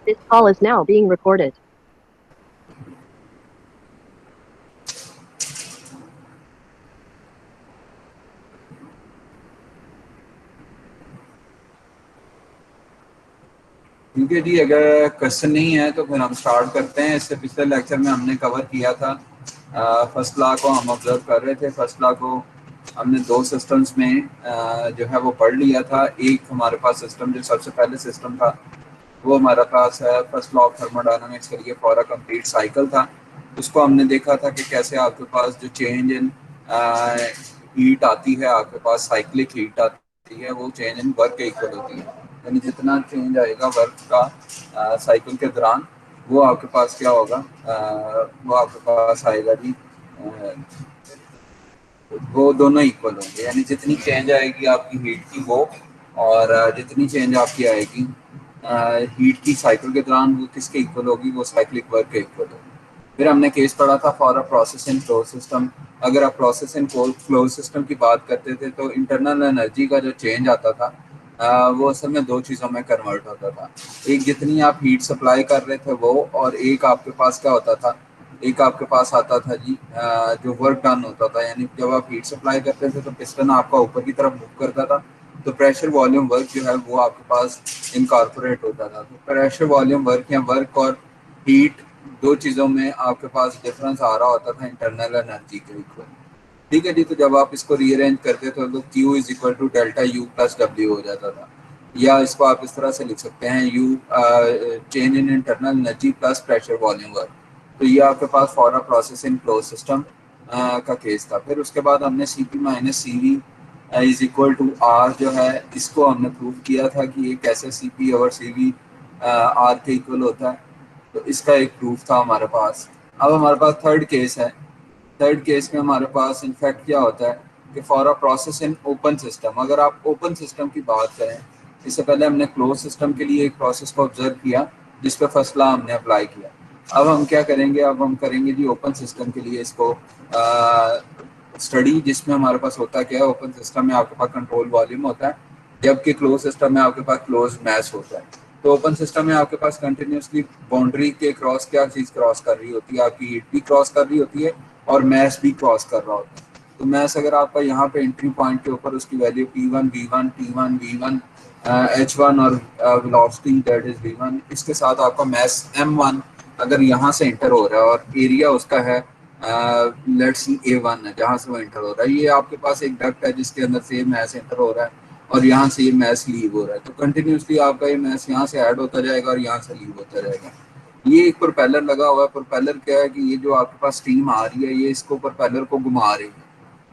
This call is now being recorded. ठीक है जी, अगर क्वेश्चन नहीं है तो फिर हम स्टार्ट करते हैं। इससे पिछले लेक्चर में हमने कवर किया था फर्स्ट लॉ को हम ऑब्जर्व कर रहे थे। फर्स्ट लॉ को हमने दो सिस्टम्स में जो है वो पढ़ लिया था। एक हमारे पास सिस्टम जो सबसे पहले सिस्टम था वो हमारे पास फर्स्ट लॉ ऑफ थर्मोडायनामिक्स के लिए फॉर अ कंप्लीट साइकिल था। उसको हमने देखा था कि कैसे आपके पास जो चेंज इन हीट आती है, आपके पास साइक्लिक हीट आती है, वो चेंज इन वर्क के इक्वल होती है। यानी जितना चेंज आएगा वर्क का साइकिल के दौरान वो आपके पास क्या होगा, वो आपके पास आएगा जी, वो दोनों इक्वल होंगे। यानी जितनी चेंज आएगी आपकी हीट की वो, और जितनी चेंज आपकी आएगी हीट की साइकिल के दौरान वो किसके इक्वल होगी, वो साइक्लिक वर्क के इक्वल होगी। फिर हमने केस पढ़ा था for a process in close system. अगर आप प्रोसेस इन क्लोज सिस्टम की बात करते थे तो इंटरनल एनर्जी का जो चेंज आता था वो असल में दो चीज़ों में कन्वर्ट होता था। एक जितनी आप हीट सप्लाई कर रहे थे वो, और एक आपके पास क्या होता था, एक आपके पास आता था जी जो वर्क डन होता था। यानी जब आप हीट सप्लाई करते थे तो पिस्टन आपका ऊपर की तरफ मूव करता था, तो प्रेशर वॉल्यूम वर्क जो है वो आपके पास इनकॉर्पोरेट होता था। तो प्रेशर वॉल्यूम वर्क या वर्क और हीट दो चीज़ों में आपके पास डिफरेंस आ रहा होता था इंटरनल एनर्जी के इक्वल। ठीक है जी, तो जब आप इसको रीअरेंज करते थे तो Q is equal to delta U plus W हो जाता था। या इसको आप इस तरह से लिख सकते हैं, U change in internal energy plus pressure volume work. तो ये आपके पास for a process in close system का केस था। फिर उसके बाद हमने CP minus CV is equal to R जो है, इसको हमने प्रूव किया था कि ये कैसे CP और CV R के इक्वल होता है। तो इसका एक प्रूफ था हमारे पास। अब हमारे पास थर्ड केस है। थर्ड केस में हमारे पास इनफैक्ट क्या होता है कि for a process in open system, अगर आप ओपन सिस्टम की बात करें, इससे पहले हमने क्लोज सिस्टम के लिए एक प्रोसेस को ऑब्जर्व किया जिस पे फर्स्ट लॉ हमने अप्लाई किया। अब हम क्या करेंगे, अब हम करेंगे जी ओपन सिस्टम के लिए इसको स्टडी, जिसमें हमारे पास होता क्या है, ओपन सिस्टम में आपके पास कंट्रोल वॉल्यूम होता है, जबकि क्लोज सिस्टम में आपके पास क्लोज मैस होता है। तो ओपन सिस्टम में आपके पास कंटिन्यूसली बाउंड्री के क्रॉस क्या चीज़ क्रॉस कर रही होती है, आपकी हीट भी क्रॉस कर रही होती है और मैस भी क्रॉस कर रहा होता है। तो मैस अगर आपका यहाँ पे एंट्री पॉइंट के ऊपर उसकी value P1 V1 T1 V1 H1 और वेलोसिटी दैट इज V1, इसके साथ आपका मैस M1 अगर यहाँ से एंटर हो रहा है और एरिया उसका है लेट्स सी A1 है जहाँ से वो एंटर हो रहा है, ये आपके पास एक डक्ट है जिसके अंदर से मैस एंटर हो रहा है और यहाँ से ये मैस लीव हो रहा है। तो कंटिन्यूसली आपका ये मैस यहाँ से ऐड होता जाएगा और यहाँ से लीव होता जाएगा। ये एक प्रोपेलर लगा हुआ है। प्रोपेलर क्या है कि ये जो आपके पास स्टीम आ रही है ये इसको प्रोपेलर को घुमा रही है।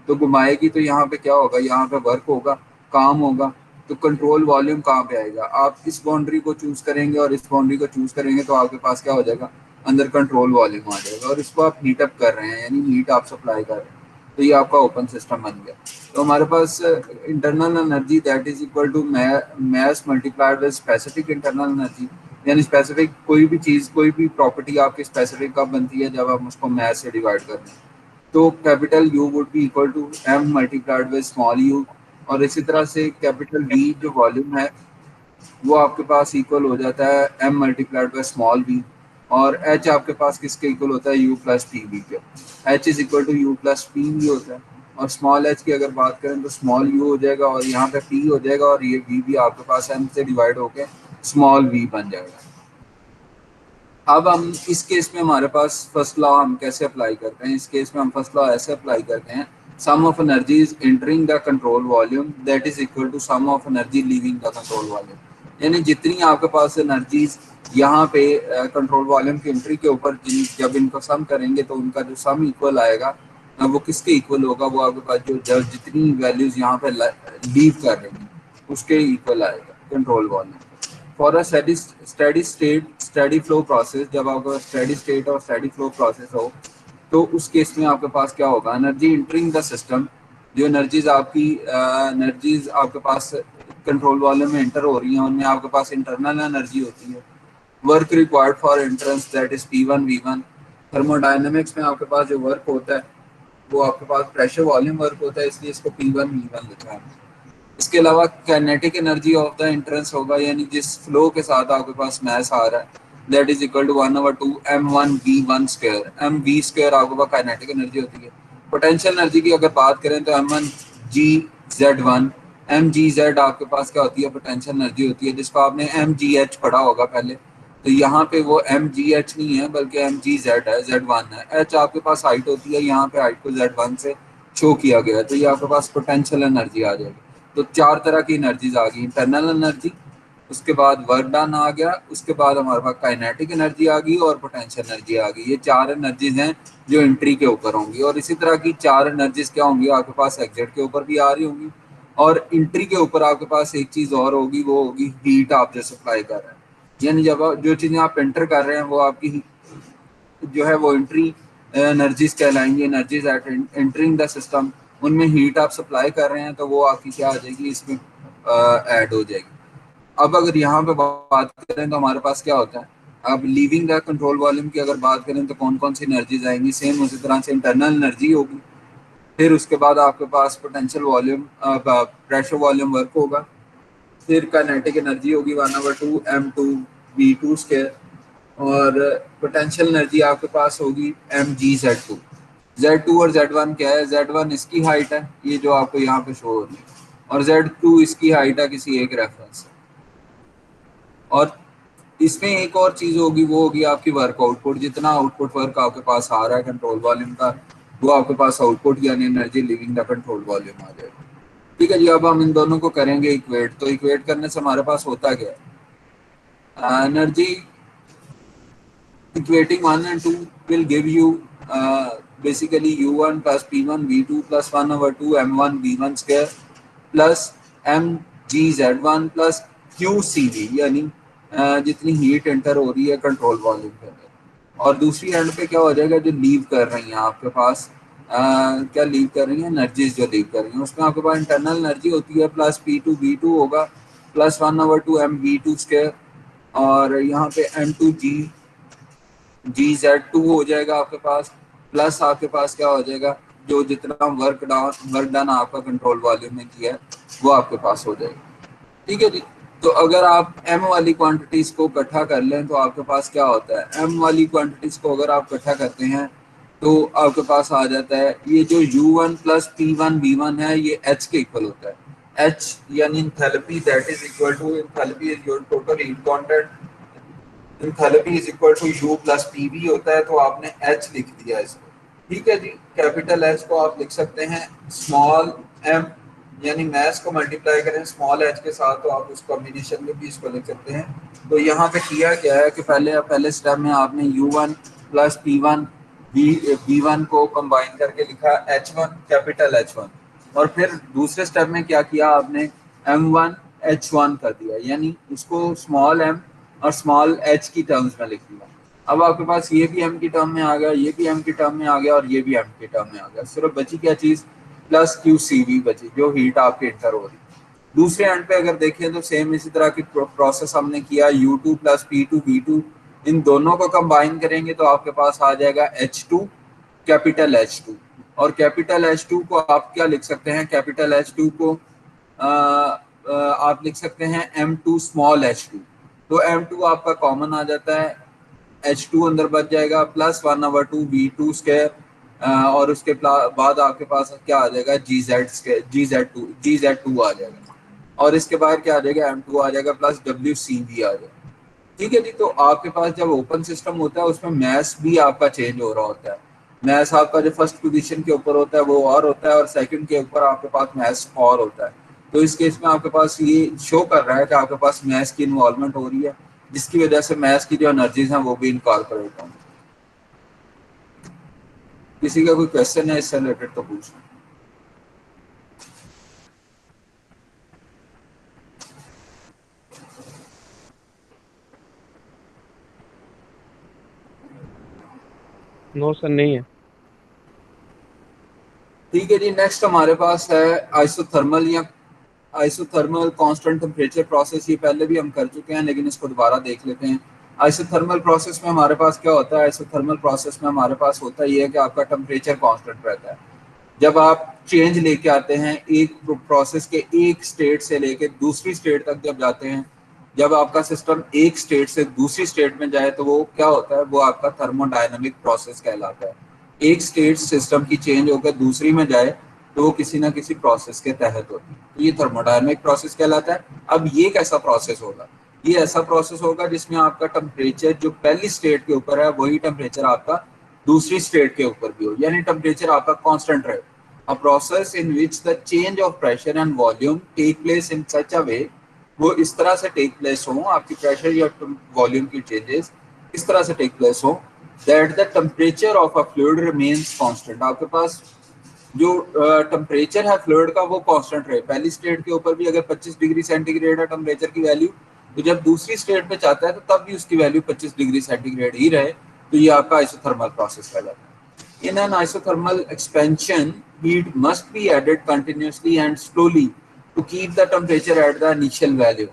तो घुमाएगी तो यहाँ पे क्या होगा, यहाँ पे वर्क होगा, काम होगा। तो कंट्रोल वॉल्यूम कहाँ पे आएगा, आप इस बाउंड्री को चूज करेंगे और इस बाउंड्री को चूज करेंगे तो आपके पास क्या हो जाएगा, अंदर कंट्रोल वॉल्यूम आ जाएगा और इसको आप हीट अप कर रहे हैं, यानी हीट आप सप्लाई कर रहे हैं। तो ये आपका ओपन सिस्टम बन गया। तो हमारे पास internal energy that is equal to mass multiplied with specific internal energy. यानी स्पेसिफिक कोई भी चीज़, कोई भी प्रॉपर्टी आपकी स्पेसिफिक कब बनती है, जब आप उसको मैस से डिवाइड करते हैं। तो capital U would be equal to M multiplied with small u, और इसी तरह से कैपिटल V जो वॉल्यूम है वो आपके पास इक्वल हो जाता है M multiplied by small v, और H आपके पास किसके इक्वल होता है, U प्लस पी वी के। H is equal to U plus P V होता है। और स्मॉल h की अगर बात करें तो स्मॉल u हो जाएगा और यहाँ पे p हो जाएगा और ये v भी आपके पास m से डिवाइड होके स्मॉल v बन जाएगा। अब हम इस केस में हमारे पास फर्स्ट लॉ हम कैसे अप्लाई करते हैं, इस केस में हम फर्स्ट लॉ ऐसे अप्लाई करते हैं, sum of energies entering the control volume that is equal to sum of energy leaving the control volume. यानी जितनी आपके पास एनर्जीज यहाँ पे कंट्रोल वॉल्यूम की एंट्री के ऊपर जब इनको सम करेंगे तो उनका जो सम इक्वल आएगा वो किसके इक्वल होगा, वो आपके पास जो जितनी वैल्यूज यहाँ पे लीव कर रही हैं उसके इक्वल आएगा control volume. For a steady flow process, जब आपका स्टेडी स्टेट और स्टेडी फ्लो प्रोसेस हो तो उस केस में आपके पास क्या होगा, एनर्जी इंटरिंग द सिस्टम, जो एनर्जीज आपके पास कंट्रोल वॉल्यूम में एंटर हो रही हैं उनमें आपके पास इंटरनल एनर्जी होती है। Work required for entrance that is P1 V1। Thermodynamics में आपके पास जो वर्क होता है वो आपके पास प्रेशर वॉल्यूम वर्क होता है, इसलिए इसको P1 V1 लिखा है। इसके अलावा kinetic energy of the entrance होगा, यानी जिस फ्लो के साथ आपके पास मैस आ रहा है, that is equal to 1/2 m1v1 square. mv square आपके पास काइनेटिक एनर्जी होती है। पोटेंशियल एनर्जी की अगर बात करें तो m1 mgz आपके पास क्या होती है, पोटेंशियल एनर्जी होती है, जिसको आपने mgh पढ़ा होगा पहले। तो यहाँ पे वो mgh नहीं है बल्कि mgz है, z1 है। h आपके पास हाइट होती है, यहाँ पे हाइट को z1 से शो किया गया है, तो ये आपके पास पोटेंशियल एनर्जी आ जाएगी। तो चार तरह की एनर्जीज आ गई, इंटरनल एनर्जी, उसके बाद वर्क डन आ गया, उसके बाद हमारे पास काइनेटिक एनर्जी आ गई और पोटेंशियल एनर्जी आ गई। ये चार एनर्जीज हैं जो एंट्री के ऊपर होंगी, और इसी तरह की चार एनर्जीज क्या होंगी आपके पास एग्जिट के ऊपर भी आ रही होंगी। और एंट्री के ऊपर आपके पास एक चीज और होगी, वो होगी हीट आप जो सप्लाई कर रहे हैं, यानी जब जो चीजें आप एंटर कर रहे हैं वो आपकी जो है वो एंट्री एनर्जीज कहलाएंगी, energies at entering the system. उनमें हीट आप सप्लाई कर रहे हैं तो वो आपकी क्या आ जाएगी, इसमें ऐड हो जाएगी। अब अगर यहाँ पे बात करें तो हमारे पास क्या होता है, अब लीविंग द कंट्रोल वॉल्यूम की अगर बात करें तो कौन कौन सी एनर्जीज आएंगी, सेम उसी तरह से इंटरनल एनर्जी होगी, फिर उसके बाद आपके पास potential volume pressure volume work होगा, फिर काइनेटिक एनर्जी होगी 1/2 m2v2 स्क्वायर, और पोटेंशियल एनर्जी आपके पास होगी mgz2। z2 और z1 क्या है, z1 इसकी हाइट है, ये जो आपको यहाँ पे शो हो रही है, और z2 इसकी हाइट है किसी एक रेफरेंस से। और इसमें एक और चीज होगी, वो होगी आपकी वर्क आउटपुट। जितना आउटपुट वर्क आपके पास आ रहा है कंट्रोल वॉल्यूम का, वो आपके पास आउटपुट यानी energy leaving the control volume आ जाएगा। ठीक है जी, अब हम इन दोनों को करेंगे इक्वेट। तो इक्वेट करने से हमारे पास होता क्या है, energy equating 1 and 2 will give you basically u1 plus p1 v2 plus 1/2 m1 v1 square plus mgz1 plus qcv, यानी जितनी हीट एंटर हो रही है कंट्रोल वॉल्यूम के अंदर। और दूसरी एंड पे क्या हो जाएगा, जो लीव कर रही हैं आपके पास क्या लीव कर रही हैं, एनर्जीज जो लीव कर रही हैं, उसमें आपके पास इंटरनल एनर्जी होती है प्लस p2 v2 होगा प्लस 1/2 m v2 स्क्वायर, और यहाँ पे m2 GZ2 हो जाएगा आपके पास, प्लस आपके पास क्या हो जाएगा, जो जितना वर्क डन आपका कंट्रोल वॉल्यूम में किया है वो आपके पास हो जाएगा। ठीक है जी। तो अगर आप m वाली क्वांटिटीज को इकट्ठा कर लें तो आपके पास क्या होता है, m वाली क्वांटिटीज को अगर आप इकट्ठा करते हैं तो आपके पास आ जाता है ये जो u1 प्लस p1 v1 है, ये h के इक्वल होता है। h यानी enthalpy, that is equal to enthalpy is your total heat content, enthalpy is equal to U plus P V होता है, तो आपने एच लिख दिया इसको। ठीक है जी, कैपिटल एच को आप लिख सकते हैं स्मॉल एम, यानी मैथ को मल्टीप्लाई करें स्मॉल एच के साथ तो आप उस कॉम्बिनेशन में भी इसको लिख सकते हैं। तो यहाँ पे किया क्या है कि पहले स्टेप में आपने u1 प्लस p1 v1 को कंबाइन करके लिखा h1 कैपिटल h1, और फिर दूसरे स्टेप में क्या किया आपने m1 h1 कर दिया, यानी उसको स्मॉल m और स्मॉल h की टर्म्स में लिख दिया। अब आपके पास ये भी m की टर्म में आ गया, ये भी m की टर्म में आ गया, और ये भी m की टर्म में आ गया। सिर्फ बची क्या चीज, प्लस क्यू सी वी बची, जो हीट आपके इंटर हो रही। दूसरे एंड पे अगर देखें तो सेम इसी तरह की प्रोसेस हमने किया, u2 प्लस p2 v2, इन दोनों को कंबाइन करेंगे तो आपके पास आ जाएगा h2 कैपिटल h2, और कैपिटल h2 को आप क्या लिख सकते हैं, कैपिटल h2 को आप लिख सकते हैं m2 स्मॉल h2। तो m2 आपका कॉमन आ जाता है, h2 अंदर बच जाएगा प्लस 1/2 v2 स्क्वायर, और उसके बाद आपके पास क्या आ जाएगा, gz2 आ जाएगा, और इसके बाद क्या आ जाएगा, m2 आ जाएगा प्लस wcv आ जाएगा। ठीक है जी। तो आपके पास जब ओपन सिस्टम होता है उसमें मैस भी आपका चेंज हो रहा होता है। मैस आपका जो फर्स्ट पोजीशन के ऊपर होता है वो और होता है, और सेकंड के ऊपर आपके पास मैस और होता है। तो इस केस में आपके पास ये शो कर रहा है कि आपके पास मैस की इन्वॉल्वमेंट हो रही है, जिसकी वजह से मैस की जो एनर्जीज हैं वो भी इनकॉर्पोरेट होंगी। किसी का कोई क्वेश्चन है इससे रिलेटेड तो पूछना। नो सर, नहीं है। ठीक है जी, नेक्स्ट हमारे पास है आइसोथर्मल या आइसोथर्मल कांस्टेंट टेम्परेचर प्रोसेस। ये पहले भी हम कर चुके हैं लेकिन इसको दोबारा देख लेते हैं। आइसोथर्मल प्रोसेस में हमारे पास क्या होता है, आइसोथर्मल प्रोसेस में हमारे पास होता ये है कि आपका टेम्परेचर कांस्टेंट रहता है। जब आप चेंज लेके आते हैं, एक प्रोसेस के एक स्टेट से लेके दूसरी स्टेट तक जब जाते हैं, जब आपका सिस्टम एक स्टेट से दूसरी स्टेट में जाए तो वो क्या होता है, वो आपका थर्मोडायनामिक प्रोसेस कहलाता है। एक स्टेट सिस्टम की चेंज होकर दूसरी में जाए तो वो किसी ना किसी प्रोसेस के तहत होती है, तो ये थर्मोडायनामिक प्रोसेस कहलाता है। अब ये कैसा प्रोसेस होगा, ये ऐसा प्रोसेस होगा जिसमें आपका टेम्परेचर जो पहली स्टेट के ऊपर है वही टेम्परेचर आपका दूसरी स्टेट के ऊपर भी हो, यानी टेम्परेचर आपका कांस्टेंट रहे। A process in which the change of pressure and volume take place in such a way, वो इस तरह से टेक प्लेस हो, आपकी प्रेशर या वॉल्यूम की चेंजेस इस तरह से टेक प्लेस हो that the temperature of a fluid remains constant. आपके पास जो टेम्परेचर है फ्लूइड का वो कांस्टेंट रहे। पहली स्टेट के ऊपर भी अगर 25 डिग्री सेंटीग्रेड है टेम्परेचर की वैल्यू, तो जब दूसरी स्टेट पे जाता है तो तब भी उसकी वैल्यू 25 डिग्री सेंटीग्रेड ही रहे, तो ये आपका आइसोथर्मल प्रोसेस कहलाता है। In an isothermal expansion, heat must be added continuously and slowly to keep the temperature at the initial value.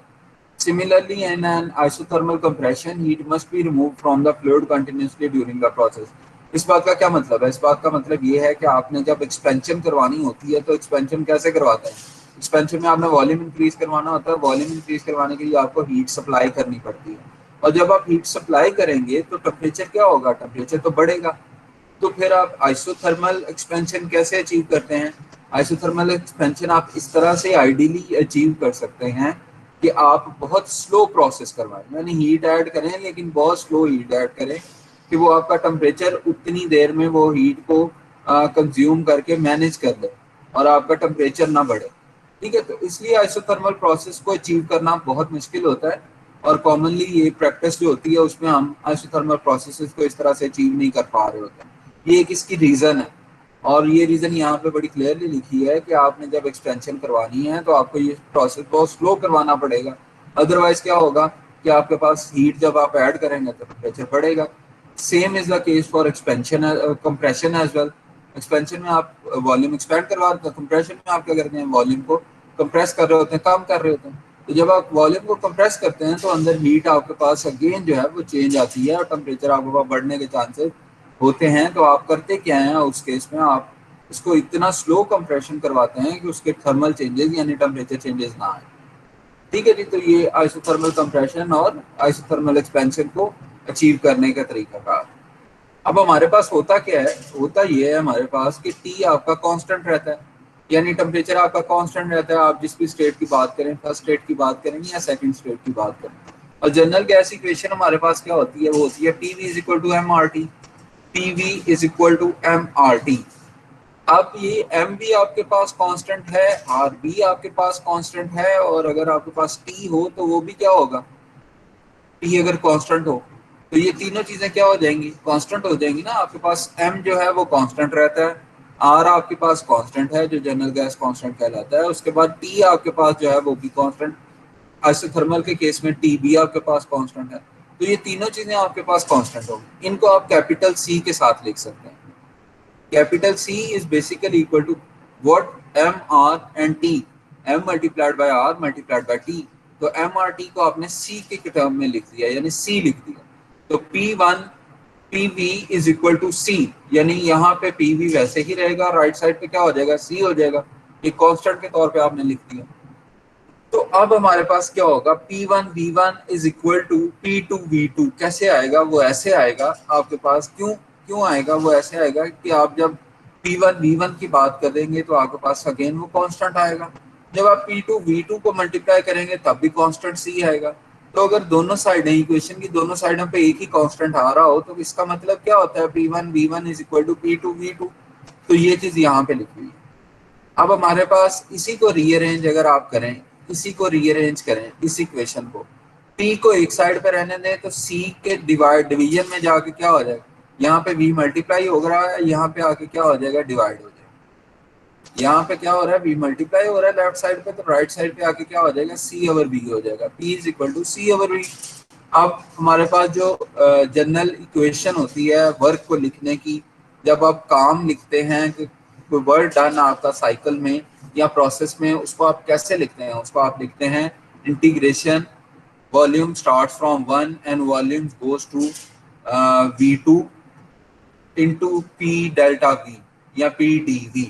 Similarly, in an isothermal compression, heat must be removed from the fluid continuously during the process. इस बात का क्या मतलब है, इस बात का मतलब ये है कि आपने जब एक्सपेंशन करवानी होती है तो एक्सपेंशन कैसे करवाते हैं, एक्सपेंशन में आपने वॉल्यूम इंक्रीज करवाना होता है, वॉल्यूम इंक्रीज करवाने के लिए आपको हीट सप्लाई करनी पड़ती है, और जब आप हीट सप्लाई करेंगे तो टेम्परेचर क्या होगा, टेम्परेचर तो बढ़ेगा। तो फिर आप आइसोथर्मल एक्सपेंशन कैसे अचीव करते हैं, आइसोथर्मल एक्सपेंशन आप इस तरह से आइडियली अचीव कर सकते हैं कि आप बहुत स्लो प्रोसेस करवाएं, यानी हीट ऐड करें लेकिन बहुत स्लो हीट ऐड करें कि वो आपका टेम्परेचर उतनी देर में वो हीट को कंज्यूम करके मैनेज कर ले और आपका टेम्परेचर ना बढ़े। ठीक है, तो इसलिए आइसोथर्मल प्रोसेस को अचीव करना बहुत मुश्किल होता है, और कॉमनली ये प्रैक्टिस जो होती है उसमें हम आइसोथर्मल प्रोसेसेस को इस तरह से अचीव नहीं कर पा रहे होते हैं। ये एक इसकी रीज़न है, और ये रीज़न यहाँ पे बड़ी क्लियरली लिखी है कि आपने जब एक्सपेंशन करवानी है तो आपको ये प्रोसेस बहुत स्लो करवाना पड़ेगा, अदरवाइज क्या होगा कि आपके पास हीट जब आप ऐड करेंगे तो टेम्परेचर बढ़ेगा। Same is the case for expansion compression as well. Expansion में आप वॉल्यूम एक्सपेंड करवा देते हैं, कंप्रेशन में आप क्या करते हैं, वॉल्यूम को कंप्रेस कर रहे होते हैं, कम कर रहे होते हैं। तो जब आप वॉल्यूम को कंप्रेस करते हैं तो अंदर हीट आपके पास अगेन जो है वो चेंज आती है और टेम्परेचर आपके पास बढ़ने के चांसेस होते हैं। तो आप करते क्या हैं उस केस में, आप इसको इतना स्लो कंप्रेशन करवाते हैं कि उसके थर्मल चेंजेस यानी टेम्परेचर चेंजेस ना आए। ठीक है जी, तो ये आइसोथर्मल कंप्रेशन और आइसोथर्मल एक्सपेंशन को अचीव करने का तरीका का। अब हमारे पास होता क्या है, होता ये है हमारे पास कि टी आपका कांस्टेंट रहता है, यानी टेम्परेचर आपका कांस्टेंट रहता है, आप जिस भी स्टेट की बात करें, फर्स्ट स्टेट की बात करें या सेकंड स्टेट की बात करें। और जनरल गैस इक्वेशन हमारे पास क्या होती है, वो होती है PV is equal to MRT। PV is equal to MRT। अब ये M भी आपके पास कांस्टेंट है, R भी आपके पास कांस्टेंट है, और अगर आपके पास T हो तो वो भी क्या होगा, T अगर कांस्टेंट हो तो ये तीनों चीजें क्या हो जाएंगी, कांस्टेंट हो जाएंगी ना। आपके पास M जो है वो कांस्टेंट रहता है, R आपके पास कांस्टेंट है जो जनरल गैस कांस्टेंट कहलाता है, उसके बाद T आपके पास जो है वो भी कांस्टेंट, आइसोथर्मल के केस में T भी आपके पास कांस्टेंट है। तो ये तीनों चीजें आपके पास कांस्टेंट होंगी, इनको आप कैपिटल C के साथ लिख सकते हैं। Capital C is basically equal to what, M, R and T, M multiplied by R multiplied by T। तो MRT को आपने C के टर्म में लिख दिया, यानी C लिख दिया। तो P1 PV is equal to C, यानी यहाँ पे PV वैसे ही रहेगा, राइट साइड पे क्या हो जाएगा, C हो जाएगा, ये कांस्टेंट के तौर पे आपने लिख दिया। तो अब हमारे पास क्या होगा, P1 V1 is equal to P2 V2। कैसे आएगा, वो ऐसे आएगा आपके पास, क्यों आएगा, वो ऐसे आएगा कि आप जब P1 V1 की बात करेंगे तो आपके पास अगेन वो कांस्टेंट आएगा, जब आप P2 V2 को मल्टीप्लाई करेंगे तब भी कांस्टेंट C आएगा। तो अगर दोनों साइड इक्वेशन की दोनों साइडों पे एक ही कांस्टेंट आ रहा हो तो इसका मतलब क्या होता है, P1 V1 is equal to P2 V2। तो ये चीज यहाँ पे लिखी हुई है। अब हमारे पास इसी को रीअरेंज अगर आप करें, इसी को रीअरेंज करें, इस इक्वेशन को, P को एक साइड पे रहने दें तो C के डिवीजन में जाके क्या हो जाएगा, यहाँ पे V मल्टीप्लाई हो रहा है, यहाँ पे आके क्या हो जाएगा, डिवाइड हो जाएगा। यहाँ पे क्या हो रहा है, V मल्टीप्लाई हो रहा है लेफ्ट साइड पे, तो राइट साइड पे आके क्या हो जाएगा, C ओवर V हो जाएगा। P is equal to C over V। अब हमारे पास जो जनरल इक्वेशन होती है वर्क को लिखने की, जब आप काम लिखते हैं कि कोई वर्क डन आपका साइकिल में या प्रोसेस में, उसको आप कैसे लिखते हैं, उसको आप लिखते हैं integration volume starts from 1 and volume goes to V2 into P delta V या P dV।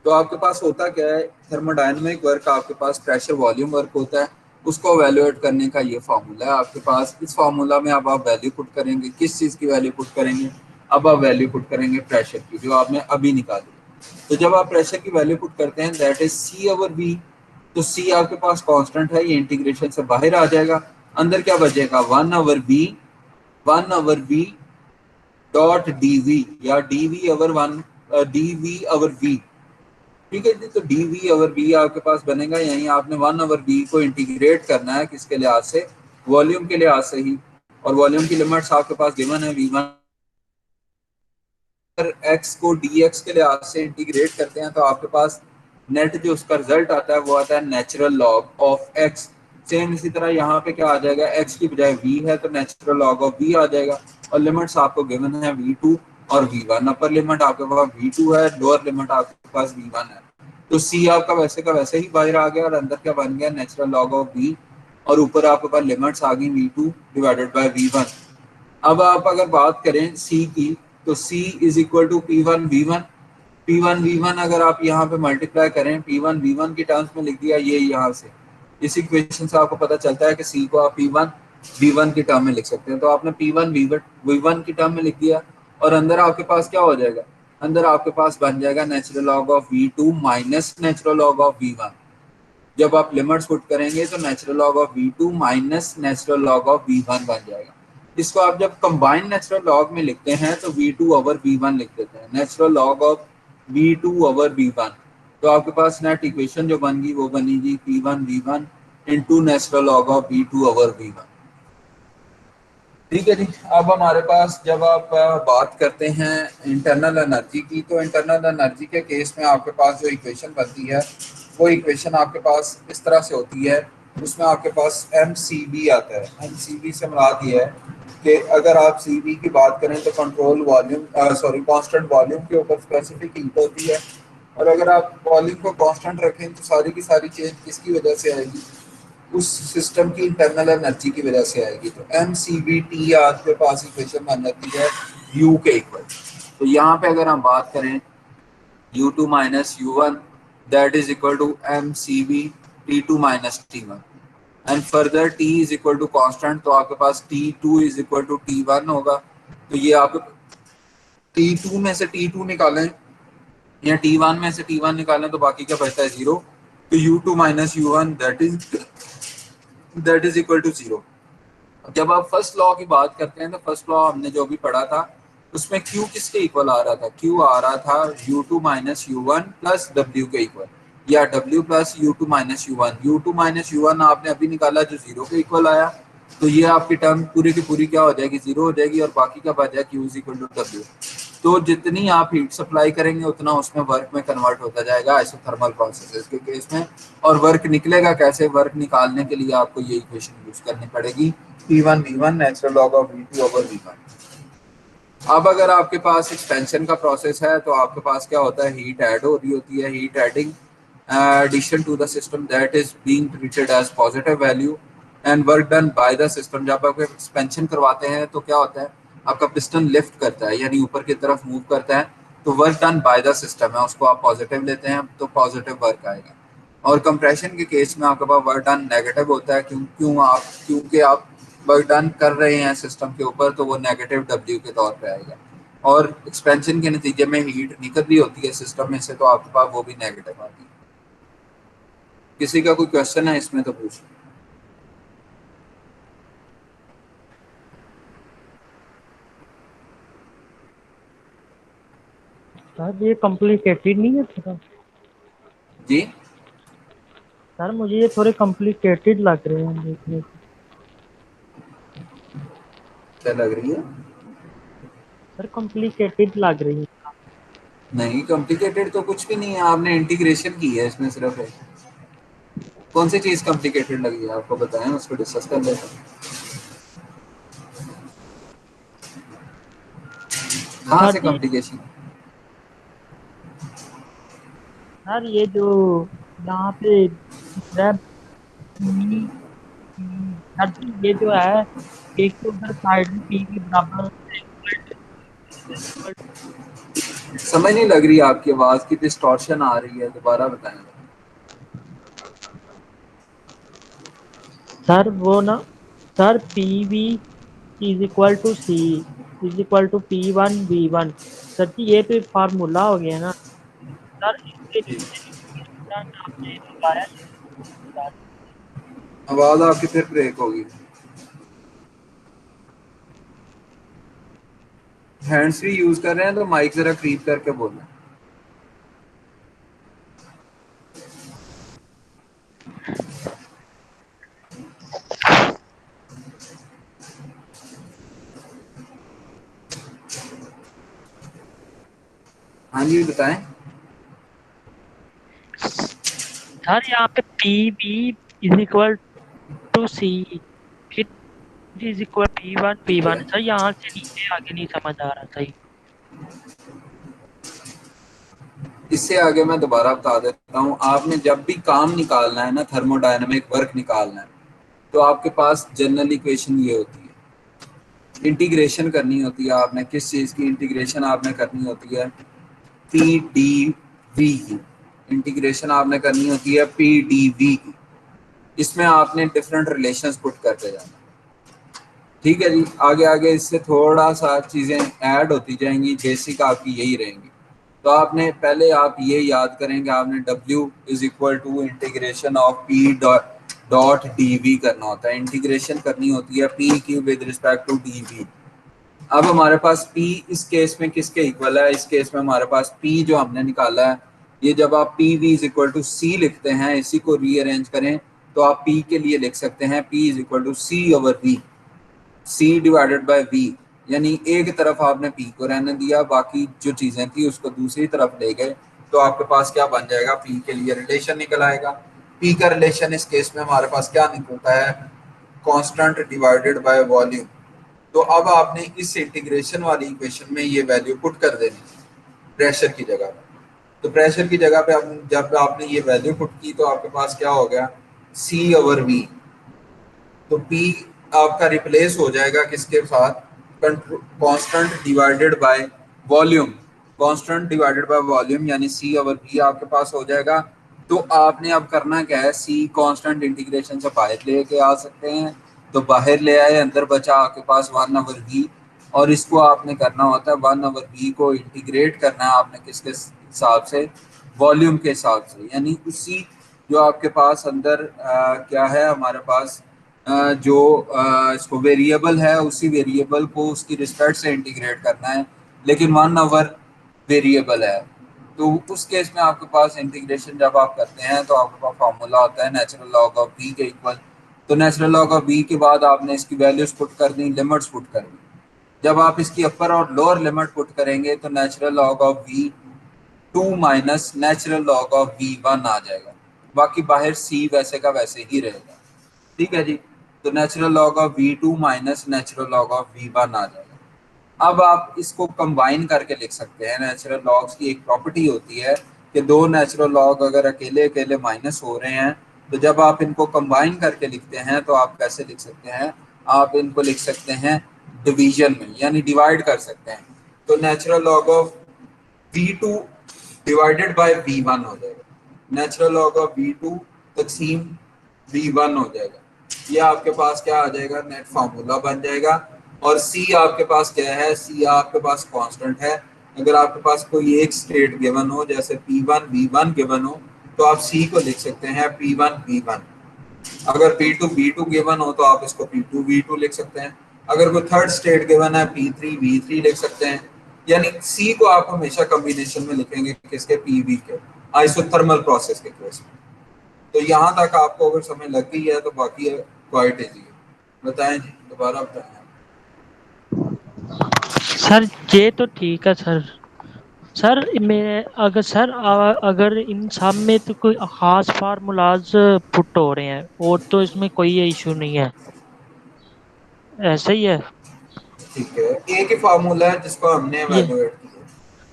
तो आपके पास होता क्या है, थर्मोडायनेमिक वर्क आपके पास प्रेशर वॉल्यूम वर्क होता है, उसको एवेल्युएट करने का ये फार्मूला है आपके पास। इस फार्मूला में अब आप वैल्यू पुट करेंगे, किस चीज़ की वैल्यू पुट करेंगे, अब आप वैल्यू पुट करेंगे प्रेशर की, जो आपने अभी निकाली। तो जब आप प्रेशर की वैल्यू पुट करते हैं that is C over V, तो सी आपके पास कांस्टेंट है, ये इंटीग्रेशन से बाहर आ जाएगा, अंदर क्या बचेगा 1/v डॉट डीवी या d v over 1 d v over V. ठीक है जी, तो डीवी ओवर वी आपके पास बनेगा, यहीं आपने 1/v को इंटीग्रेट करना है किसके लिहाज से, वॉल्यूम के लिहाज से ही। और वॉल्यूम की लिमिट्स आपके पास गिवन है v1, एक्स को dx के लिहाज से इंटीग्रेट करते हैं तो आपके पास नेट जो उसका रिजल्ट आता है वो आता है natural log of x। Same इसी तरह यहाँ पे क्या आ जाएगा, x की बजाय v है तो नेचुरल लॉग ऑफ v आ जाएगा। और लिमिट्स आपको गिवन है v2 और v1, अपर लिमिट आपके पास v2 है, लोअर लिमिट आपके पास v1 है। तो c आपका वैसे का वैसे ही बाहर आ गया और अंदर क्या बन गया, नेचुरल लॉग ऑफ v, और ऊपर आपके पास लिमिट्स आ गई v2 डिवाइडेड बाय v1। अब आप अगर बात करें C की, तो C is equal to P1 V1 अगर आप यहाँ पे मल्टीप्लाई करें P1 V1 की टर्म्स में लिख दिया ये यहाँ से, इस इक्वेशन से आपको पता चलता है कि C को आप P1 V1 की टर्म में लिख सकते हैं। तो आपने P1 V1 की टर्म में लिख दिया और अंदर आपके पास क्या हो जाएगा, अंदर आपके पास बन जाएगा natural log of V2 minus natural log of V1। जब आप लिमिट्स पुट करेंगे तो natural log of V2 minus natural log of V1 बन जाएगा। इसको आप जब कंबाइन नेचुरल लॉग में लिखते हैं तो V2 ओवर V1 लिख देते हैं, natural log of V2 over V1। तो आपके पास नेट इक्वेशन जो बन गई वो बनेगी P1 V1 into natural log of V2 over V1। ठीक है जी। अब हमारे पास जब आप बात करते हैं इंटरनल एनर्जी की, तो इंटरनल एनर्जी के केस में आपके पास जो इक्वेशन बनती है वो इक्वेशन आपके पास इस तरह से होती है, उसमें आपके पास MCV आता है। MCV से मुराद ये है कि अगर आप CV की बात करें तो control volume sorry constant volume के ऊपर स्पेसिफिक हीट होती है, और अगर आप वॉल्यूम को कांस्टेंट रखें तो सारी की सारी चेंज किसकी वजह से आएगी, उस सिस्टम की इंटरनल एनर्जी की वजह से आएगी। तो MCVT आपके पास इक्वेशन बन जाती है U के इक्वल। तो यहाँ पे अगर हम बात करें U2 minus U1 that is equal to MCV T2 minus T1 and further T is equal to constant, तो आपके पास T2 is equal to T1 होगा। तो ये आप T2 में से T2 निकालें या T1 में से T1 निकालें तो बाकी क्या बचता है, जीरो। तो U2 minus U1 that is equal to zero. जब आप फर्स्ट लॉ की बात करते हैं तो फर्स्ट लॉ हमने जो भी पढ़ा था उसमें Q किसके इक्वल आ रहा था, Q आ रहा था U2 minus U1 plus W के इक्वल, या W plus U2 minus U1। U2 minus U1 आपने अभी निकाला जो जीरो के इक्वल आया, तो ये आपकी टर्म पूरी की पूरी क्या हो जाएगी, जीरो हो जाएगी, और बाकी क्या बच जाएगा Q is equal to W। तो जितनी आप हीट सप्लाई करेंगे उतना उसमें वर्क में कन्वर्ट होता जाएगा आइसोथर्मल प्रोसेसेस के केस में। और वर्क निकलेगा कैसे, वर्क निकालने के लिए आपको ये इक्वेशन यूज करनी पड़ेगी P1 V1 natural log of V2 over V1। अब अगर आपके पास एक्सपेंशन का प्रोसेस है तो आपके पास क्या होता है, हीट ऐड हो रही होती है, heat adding addition to the system that is being treated as positive value and work done by the system. जब आप एक्सपेंशन करवाते हैं तो क्या होता है, आपका पिस्टन लिफ्ट करता है यानी ऊपर की तरफ मूव करता है, तो work done by the system है, उसको आप पॉजिटिव लेते हैं तो पॉजिटिव वर्क आएगा। और कंप्रेशन के केस में आपके पास वर्क डन नेगेटिव होता है, क्योंकि आप वर्क डन कर रहे हैं सिस्टम के ऊपर, तो वो नेगेटिव W के तौर पे आएगा। और एक्सपेंशन के नतीजे में हीट निकल रही होती है सिस्टम में से, तो आपके पास वो भी नेगेटिव आती है। किसी का कोई क्वेश्चन है इसमें तो पूछ। सर ये कॉम्प्लिकेटेड नहीं है थोड़ा? जी सर मुझे ये थोड़े कॉम्प्लिकेटेड लग रहे हैं देखने से। क्या लग रही है? सर कॉम्प्लिकेटेड लग रही है। नहीं, कॉम्प्लिकेटेड तो कुछ भी नहीं है, आपने इंटीग्रेशन की है इसमें सिर्फ है। कौन सी चीज कॉम्प्लिकेटेड लगी है आपको बताएं, उसको डिस्कस कर लेते हैं। कहाँ से सर जी, कॉम्प्लिकेशन? सर ये जो यहाँ पे सर सर जी ये जो है एक तो उधर साइड में P के बराबर समझ नहीं लग रही आपकी आवाज की डिस्टॉर्शन आ रही है, दोबारा बताएं। सर वो ना, sir P V is equal to C is equal to P1 V1। Sir जी ये तो फार्मूला हो गया ना सर, इसके नीचे आपने लगाया नहीं। आवाज आपकी फिर ब्रेक होगी। हैंड्स फ्री यूज कर रहे हैं तो माइक जरा करीब करके बोलना। हाँ जी बताएं। सर यहाँ पे P V is equal to C, फिर इज इक्वल ठीक P1 है, सर, यहाँ से नीचे आगे नहीं समझ आ रहा सही। इससे आगे मैं दोबारा बता देता हूँ। आपने जब भी काम निकालना है ना, थर्मोडायनामिक वर्क निकालना है, तो आपके पास जनरल इक्वेशन ये होती है। इंटीग्रेशन करनी होती है आपने, किस चीज़ की इंटीग्रेशन आपने करनी होती है? पी डी वी की इंटीग्रेशन आपने करनी होती है, पी डी वी की। इसमें आपने डिफरेंट रिलेशंस पुट करते जाना। ठीक है जी, आगे आगे इससे थोड़ा सा चीज़ें ऐड होती जाएंगी, बेसिक आपकी यही रहेंगी। तो आपने पहले आप ये याद करेंगे, आपने W is equal to integration of P dot D V करना होता है। इंटीग्रेशन करनी होती है P की with respect to D V. अब हमारे पास P इस केस में किसके इक्वल है? इस केस में हमारे पास P जो हमने निकाला है, ये जब आप P V is equal to C लिखते हैं, इसी को रीअरेंज करें तो आप P के लिए लिख सकते हैं P is equal to C over V, C divided by V. यानी एक तरफ आपने पी को रहने दिया, बाकी जो चीजें थी उसको दूसरी तरफ ले गए, तो आपके पास क्या बन जाएगा? पी के लिए रिलेशन निकल आएगा। पी का रिलेशन इस केस में हमारे पास क्या निकलता है? Constant divided by volume. तो अब आपने इस इंटीग्रेशन वाली इक्वेशन में ये वैल्यू पुट कर देनी है प्रेशर की जगह पे। तो प्रेशर की जगह पे जब आपने ये वैल्यू पुट की तो आपके पास क्या हो गया? सी ओवर वी। तो P आपका रिप्लेस हो जाएगा किसके साथ? Constant divided by volume. Constant divided by volume यानी C ओवर V आपके पास हो जाएगा। तो आपने अब करना क्या है? C कांस्टेंट इंटीग्रेशन से बाहर लेके आ सकते हैं, तो बाहर ले आए, अंदर बचा आपके पास 1 ओवर V। और इसको आपने करना होता है 1 ओवर V को इंटीग्रेट करना है आपने किसके हिसाब से? वॉल्यूम के हिसाब से। यानी उसी जो आपके पास अंदर क्या है हमारे पास, जो इसको वेरिएबल है, उसी वेरिएबल को उसकी रिस्पेक्ट से इंटीग्रेट करना है, लेकिन 1 ओवर वेरिएबल है। तो उस केस में आपके पास इंटीग्रेशन जब आप करते हैं तो आपके पास फार्मूला होता है नेचुरल लॉग ऑफ वी के इक्वल। तो नेचुरल लॉग ऑफ वी के बाद आपने इसकी वैल्यूज पुट कर दी, लिमिट्स पुट कर दी। जब आप इसकी अपर और लोअर लिमिट पुट करेंगे तो natural log of V2 minus natural log of V1 आ जाएगा। बाकी बाहर C वैसे का वैसे ही रहेगा। ठीक है जी। तो natural log of V2 minus natural log of V1 आ जाएगा। अब आप इसको कंबाइन करके लिख सकते हैं। नेचुरल लॉग्स की एक प्रॉपर्टी होती है कि दो नेचुरल लॉग अगर अकेले अकेले माइनस हो रहे हैं तो जब आप इनको कंबाइन करके लिखते हैं तो आप कैसे लिख सकते हैं? आप इनको लिख सकते हैं डिवीजन में, यानी डिवाइड कर सकते हैं। तो natural log of V2 divided by V1 हो जाएगा। नेचुरल लॉग ऑफ V2 तकसीम V1 हो जाएगा। ये आपके पास क्या आ जाएगा? नेट फार्मूला बन जाएगा। और C आपके पास क्या है? C आपके पास कांस्टेंट है। अगर आपके पास कोई एक स्टेट गिवन हो, जैसे P1 V1 गिवन हो, तो आप C को लिख सकते हैं P1 V1। अगर P2 V2 गिवन हो तो आप इसको P2 V2 लिख सकते हैं। अगर कोई थर्ड स्टेट गिवन है P3 V3 लिख सकते हैं। यानी C को आप हमेशा कॉम्बिनेशन में लिखेंगे किसके? PV के, आइसोथर्मल प्रोसेस के केस में। तो यहाँ तक आपको अगर समझ लग गई है तो बाकी क्वाइट इजी है। बताएं जी, दोबारा बताएं। सर ये तो ठीक है सर। सर मैं अगर सर अगर इन सब में तो कोई खास फार्मूलाज पुट हो रहे हैं और तो इसमें कोई इशू नहीं है, ऐसा ही है ठीक है, एक ही फार्मूला है जिसको हमने ये। एवेलुएट किया,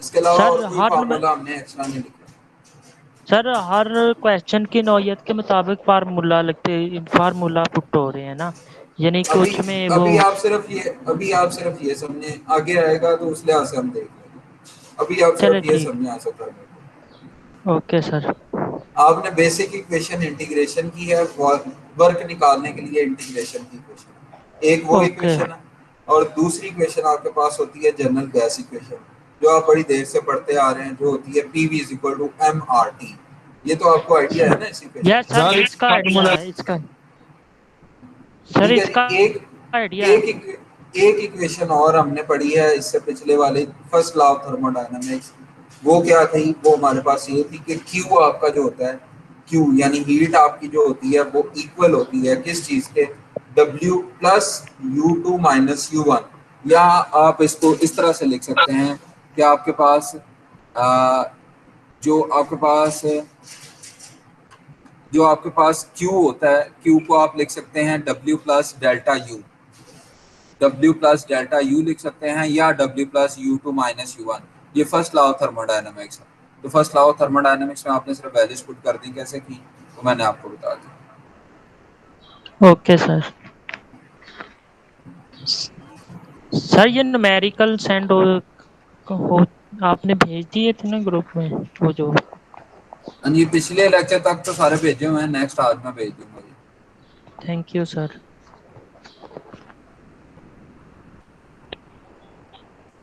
इसके अलावा सर और कोई हर फार्मूला हमने एक्स्ट्रा नहीं लिखा। सर हर क्वेश्चन की नौयत के मुताबिक फार्मूला पुट हो रहे हैं ना, यानी अभी कुछ में वो। अभी आप सिर्फ ये समझे, आगे आएगा तो उस लिहाज से हम देख लेंगे। अभी आप चले ये ठीक। समझे आइसोथर्मल। Okay sir. आपने बेसिक इक्वेशन इंटीग्रेशन की है, वर्क निकालने के लिए इंटीग्रेशन की इक्वेशन एक वो ओके। इक्वेशन है, और दूसरी इक्वेशन आपके पास होती है जनरल गैस इक्वेशन, जो आप बड़ी देर से पढ़ते आ रहे हैं, जो होती है PV = mRT। ये तो आपको आइडिया है ना इस इक्वेशन यस का? सर, इसका आइडिया है इसका। सर ठीक है इसका जी। एक आइडिया है। एक एक इक्वेशन और हमने पढ़ी है इससे पिछले वाले फर्स्ट लॉ ऑफ थर्मोडायनामिक्स। वो क्या थी? वो हमारे पास ये थी कि Q आपका जो होता है, Q यानी हीट आपकी जो होती है वो इक्वल होती है किस चीज के? W + U2 - U1। या आप इसको इस तरह से लिख सकते हैं कि आपके पास जो आपके पास Q होता है, Q को आप लिख सकते हैं W + ΔU, W + ΔU लिख सकते हैं, या W + U2 - U1। ये फर्स्ट लॉ ऑफ थर्मोडायनामिक्स है। तो फर्स्ट लॉ ऑफ थर्मोडायनामिक्स में आपने सिर्फ वैल्यूज पुट कर दी, कैसे की तो मैंने आपको बता दिया। Okay sir. सर ये न्यूमेरिकल सेंड हो आपने भेज दिए थे ना ग्रुप में, वो जो। हाँ जी, पिछले लेक्चर तक तो सारे भेजे हुए हैं, नेक्स्ट आज मैं भेज दूंगा जी। Thank you sir.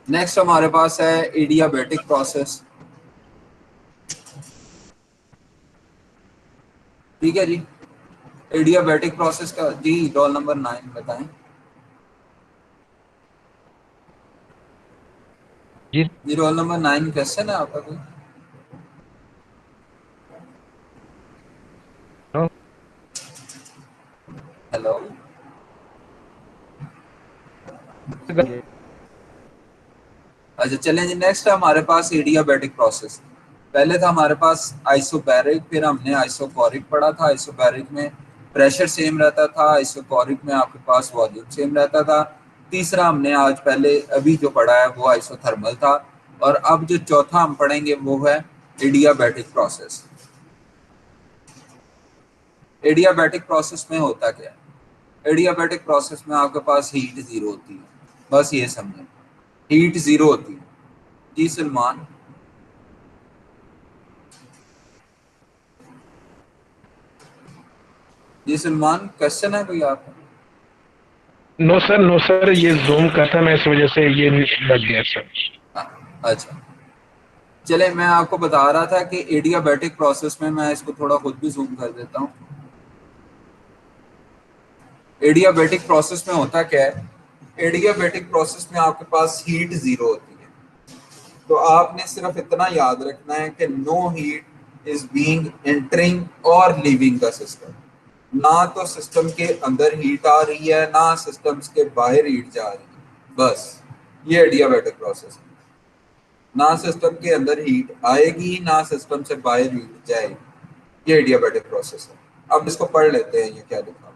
नेक्स्ट हमारे पास है एडियाबैटिक प्रोसेस। ठीक है जी। एडियाबैटिक प्रोसेस का जी रोल नंबर 9 बताएं जी जी। रोल नंबर 9 क्वेश्चन है आपका कोई? No hello. अच्छा चलें जी। नेक्स्ट है हमारे पास एडियाबैटिक प्रोसेस। पहले था हमारे पास आइसोबैरिक, फिर हमने आइसोकोरिक पढ़ा था। आइसोबैरिक में प्रेशर सेम रहता था, आइसोकोरिक में आपके पास वॉल्यूम सेम रहता था। तीसरा हमने आज पहले अभी जो पढ़ा है वो आइसोथर्मल था, और अब जो चौथा हम पढ़ेंगे वो है एडियाबैटिक प्रोसेस। एडियाबैटिक प्रोसेस में होता क्या है? एडियाबैटिक प्रोसेस में आपके पास हीट जीरो होती है, बस ये समझें, हीट जीरो होती है। जी सलमान। जी सलमान, क्वेश्चन है कोई आपका? नो सर, ये जूम का था ना, इस वजह से ये लग गया सर। अच्छा चले, मैं आपको बता रहा था कि एडियाबैटिक प्रोसेस में, मैं इसको थोड़ा खुद भी जूम कर देता हूँ। एडियाबैटिक प्रोसेस में होता क्या है? एडियाबैटिक प्रोसेस में आपके पास हीट जीरो होती है। तो आपने सिर्फ इतना याद रखना है कि no heat is being entering or leaving the system. ना तो सिस्टम के अंदर हीट आ रही है, ना सिस्टम के बाहर हीट जा रही है। बस ये एडियाबैटिक प्रोसेस है। ना सिस्टम के अंदर हीट आएगी, ना सिस्टम से बाहर हीट जाएगी। ये एडियाबैटिक प्रोसेस है। अब इसको पढ़ लेते हैं, ये क्या लिखा।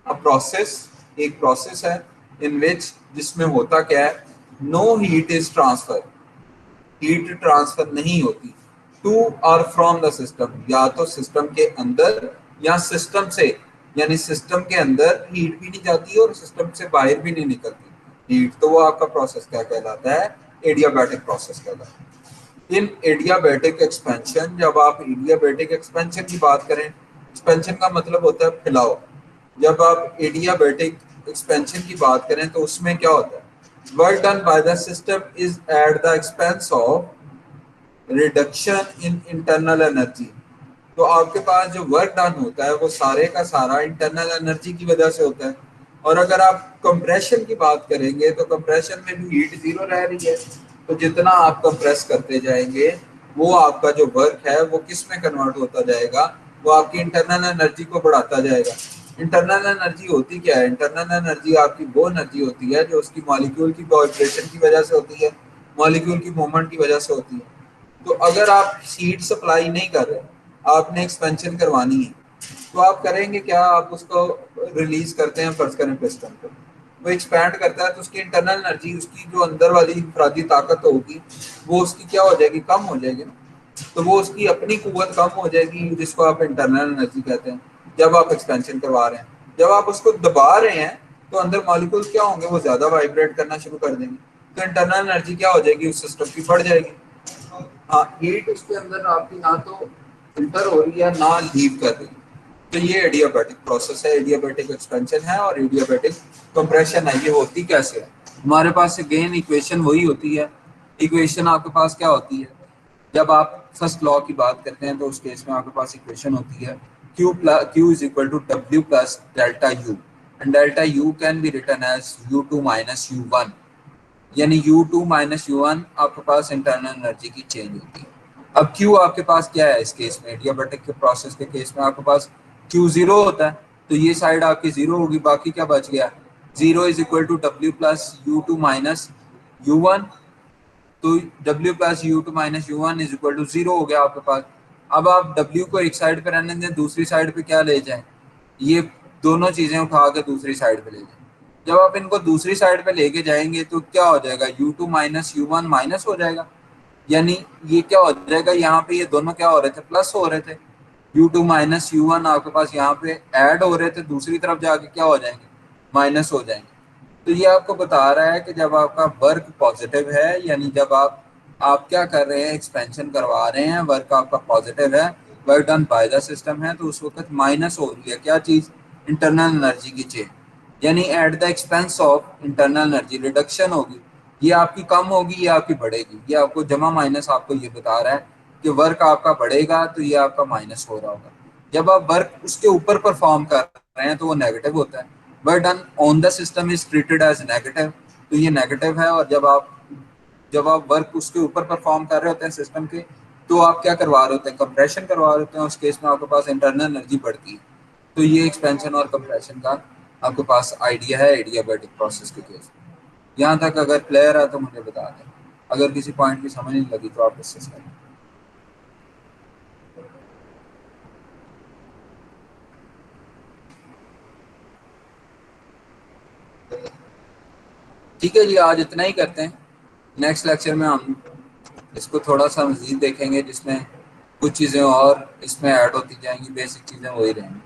अब प्रोसेस एक प्रोसेस है इन विच, जिसमें होता क्या है, no heat is transfer, heat transfer नहीं होती टू और फ्रॉम द सिस्टम, या तो सिस्टम के अंदर या सिस्टम से, यानी सिस्टम के अंदर हीट भी नहीं जाती और सिस्टम से बाहर भी नहीं निकलती हीट। तो वो आपका प्रोसेस क्या कहलाता है? एडियाबैटिक प्रोसेस कहलाता है। इन एडियाबैटिक एक्सपेंशन, जब आप एडियाबैटिक एक्सपेंशन की बात करें, एक्सपेंशन का मतलब होता है फैलाव। जब आप एडियाबैटिक एक्सपेंशन की बात करें तो उसमें क्या होता है? Work done by the system is at the expense of reduction in internal energy. तो आपके पास जो वर्क डन होता है वो सारे का सारा इंटरनल एनर्जी की वजह से होता है। और अगर आप कंप्रेशन की बात करेंगे तो कंप्रेशन में भी हीट जीरो रह रही है। तो जितना आप कंप्रेस करते जाएंगे, वो आपका जो वर्क है वो किस में कन्वर्ट होता जाएगा? वो आपकी इंटरनल एनर्जी को बढ़ाता जाएगा। इंटरनल एनर्जी होती क्या है? इंटरनल एनर्जी आपकी वो एनर्जी होती है जो उसकी मॉलिक्यूल की वाइब्रेशन की वजह से होती है, मॉलिक्यूल की मूवमेंट की वजह से होती है। तो अगर आप हीट सप्लाई नहीं कर रहे, आपने एक्सपेंशन करवानी है, तो आप करेंगे क्या? आप उसको रिलीज करते हैं, फर्ज करें पिस्टन को, वो एक्सपैंड करता है तो उसकी इंटरनल एनर्जी, उसकी जो अंदर वाली इंफरादी ताकत होगी, वो उसकी क्या हो जाएगी? कम हो जाएगी। तो वो उसकी अपनी कुव्वत कम हो जाएगी, जिसको आप इंटरनल एनर्जी कहते हैं, जब आप एक्सपेंशन करवा रहे हैं। जब आप उसको दबा रहे हैं तो अंदर मॉलिक्यूल क्या होंगे? वो ज्यादा वाइब्रेट करना शुरू कर देंगे। तो इंटरनल एनर्जी क्या हो जाएगी उस सिस्टम की, बढ़ जाएगी। हाँ, हीट उसके अंदर आपकी ना तो फिल्टर हो रही है ना लीव कर रही है। तो ये एडियाबैटिक प्रोसेस है, एडियाबैटिक एक्सपेंशन है और एडियाबैटिक कंप्रेशन है। ये होती कैसे है? हमारे पास अगेन इक्वेशन वही होती है। इक्वेशन आपके पास क्या होती है? जब आप फर्स्ट लॉ की बात करते हैं तो उस केस में आपके पास इक्वेशन होती है Q is equal to W plus delta U and delta U can be written as U2 minus U1, यानी U2 minus U1 आपके पास इंटरनल एनर्जी की चेंज होती है। अब Q आपके पास क्या है इस केस में? एडियाबैटिक के प्रोसेस के केस में आपके पास Q0 होता है, तो ये साइड आपकी 0 होगी, बाकी क्या बच गया? 0 is equal to W plus U2 minus U1, तो W plus U two minus U one is equal to 0 हो गया आपके पास। अब आप W को एक साइड पे रहने दें, दूसरी साइड पे क्या ले जाएं? ये दोनों चीजें उठा के दूसरी साइड पे ले जाएं। जब आप इनको दूसरी साइड पे लेके जाएंगे तो क्या हो जाएगा? U2 minus U one minus हो जाएगा, यानी ये क्या हो जाएगा? यहाँ पे ये दोनों क्या हो रहे थे? प्लस हो रहे थे। U2 माइनस यू वन आपके पास यहाँ पे ऐड हो रहे थे, दूसरी तरफ जाके क्या हो जाएंगे? माइनस हो जाएंगे। तो ये आपको बता रहा है कि जब आपका वर्क पॉजिटिव है, यानी जब आप क्या कर रहे हैं? एक्सपेंशन करवा रहे हैं, वर्क आपका पॉजिटिव है, work done by the system है, तो उस वक्त माइनस हो रही है क्या चीज़? इंटरनल एनर्जी की चेंज, यानी at the expense of internal energy reduction होगी। ये आपकी कम होगी, ये आपकी बढ़ेगी। ये आपको जमा माइनस आपको ये बता रहा है कि वर्क आपका बढ़ेगा तो ये आपका माइनस हो रहा होगा। जब आप वर्क उसके ऊपर परफॉर्म कर रहे हैं तो वो नेगेटिव होता है। Work done on the system is treated as negative, तो ये नेगेटिव है। और जब आप वर्क उसके ऊपर परफॉर्म कर रहे होते हैं सिस्टम के, तो आप क्या करवा रहे होते हैं? कंप्रेशन करवा रहे होते हैं। उस केस में आपके पास इंटरनल एनर्जी बढ़ती है। तो ये एक्सपेंशन और कंप्रेशन का आपके पास आइडिया है एडियाबैटिक प्रोसेस के केस में। यहाँ तक अगर क्लियर है तो मुझे बता दें, अगर किसी पॉइंट की समझ नहीं लगी तो आप डिस्कस करें। ठीक है जी, आज इतना ही करते हैं। नेक्स्ट लेक्चर में हम इसको थोड़ा सा मज़ीद देखेंगे, जिसमें कुछ चीज़ें और इसमें ऐड होती जाएंगी, बेसिक चीज़ें वही रहेंगी।